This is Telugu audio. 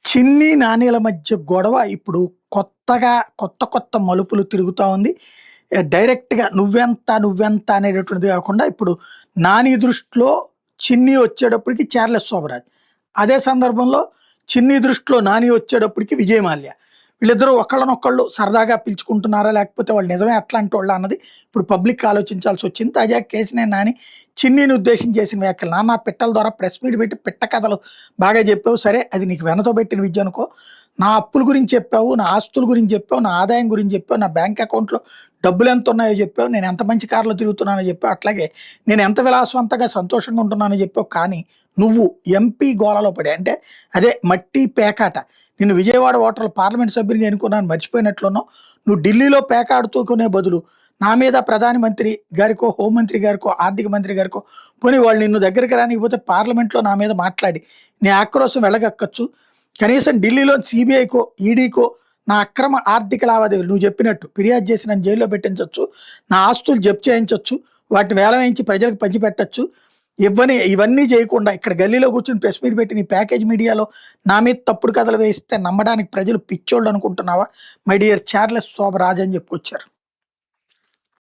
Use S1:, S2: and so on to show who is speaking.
S1: చిన్ని, నానిల మధ్య గొడవ ఇప్పుడు కొత్తగా కొత్త మలుపులు తిరుగుతా ఉంది. డైరెక్ట్‌గా నువ్వెంత అనేటటువంటిది కాకుండా ఇప్పుడు నాని దృష్టిలో చిన్ని వచ్చేటప్పటికి చార్లెస్ శోభరాజ్. అదే సందర్భంలో చిన్ని దృష్టిలో నాని వచ్చేటప్పటికి విజయమాల్య. వీళ్ళిద్దరూ ఒకళ్ళనొకళ్ళు సరదాగా పిలుచుకుంటున్నారా? లేకపోతే వాళ్ళు నిజమే అట్లాంటోళ్ళా అన్నది ఇప్పుడు పబ్లిక్ ఆలోచించాల్సొచ్చింది. తాజాగా కేశినేని నాని చిన్నిని ఉద్దేశించి చేసిన వ్యాఖ్యలు. నాన్న పిట్టల ద్వారా ప్రెస్ మీట్ పెట్టి పిట్ట కథలు బాగా చెప్పావు. సరే అది నీకు వెనతో పెట్టిన విద్య అనుకో. నా అప్పుల గురించి చెప్పావు, నా ఆస్తుల గురించి చెప్పావు, నా ఆదాయం గురించి చెప్పావు, నా బ్యాంక్ అకౌంట్‌లో డబ్బులెంత ఉన్నాయో చెప్పావు, నేను ఎంత మంచి కార్‌లో తిరుగుతున్నానో చెప్పావు. అట్లాగే నేను ఎంత విలాసవంతంగా సంతోషంగా ఉంటున్నానో చెప్పావు. కానీ నువ్వు ఎంపీ గోలలో పడి అంటే అదే మట్టి పేకాట. నిన్ను విజయవాడ ఓటర్లు పార్లమెంట్ సభ్యునిగా ఎన్నుకున్నాను మర్చిపోయినట్లున్నావు. నువ్వు ఢిల్లీలో పేకాడుతూకునే బదులు నా మీద ప్రధాని మంత్రి గారికో, హోంమంత్రి గారికో, ఆర్థిక మంత్రి గారికో పోనీ వాళ్ళు నిన్ను దగ్గరికి రానికపోతే పార్లమెంట్‌లో నా మీద మాట్లాడి నీ ఆక్రోశం వెళ్ళగక్కచ్చు. కనీసం ఢిల్లీలో సిబిఐకో, ఈడీకో నా అక్రమ ఆర్థిక లావాదేవీలు నువ్వు చెప్పినట్టు ఫిర్యాదు చేసి నన్ను జైల్లో పెట్టించొచ్చు. నా ఆస్తులు జప్తు చేయించొచ్చు. వాటిని వేలం వేయించి ప్రజలకు పంచిపెట్టొచ్చు. ఇవన్నీ చేయకుండా ఇక్కడ గల్లీలో కూర్చొని ప్రెస్ మీట్ పెట్టి నీ ప్యాకేజ్ మీడియాలో నా మీద తప్పుడు కథలు వేయిస్తే నమ్మడానికి ప్రజలు పిచ్చోళ్ళు అనుకుంటున్నావా? మై డియర్ చార్లెస్ శోభరాజ్ అని చెప్పుకొచ్చారు.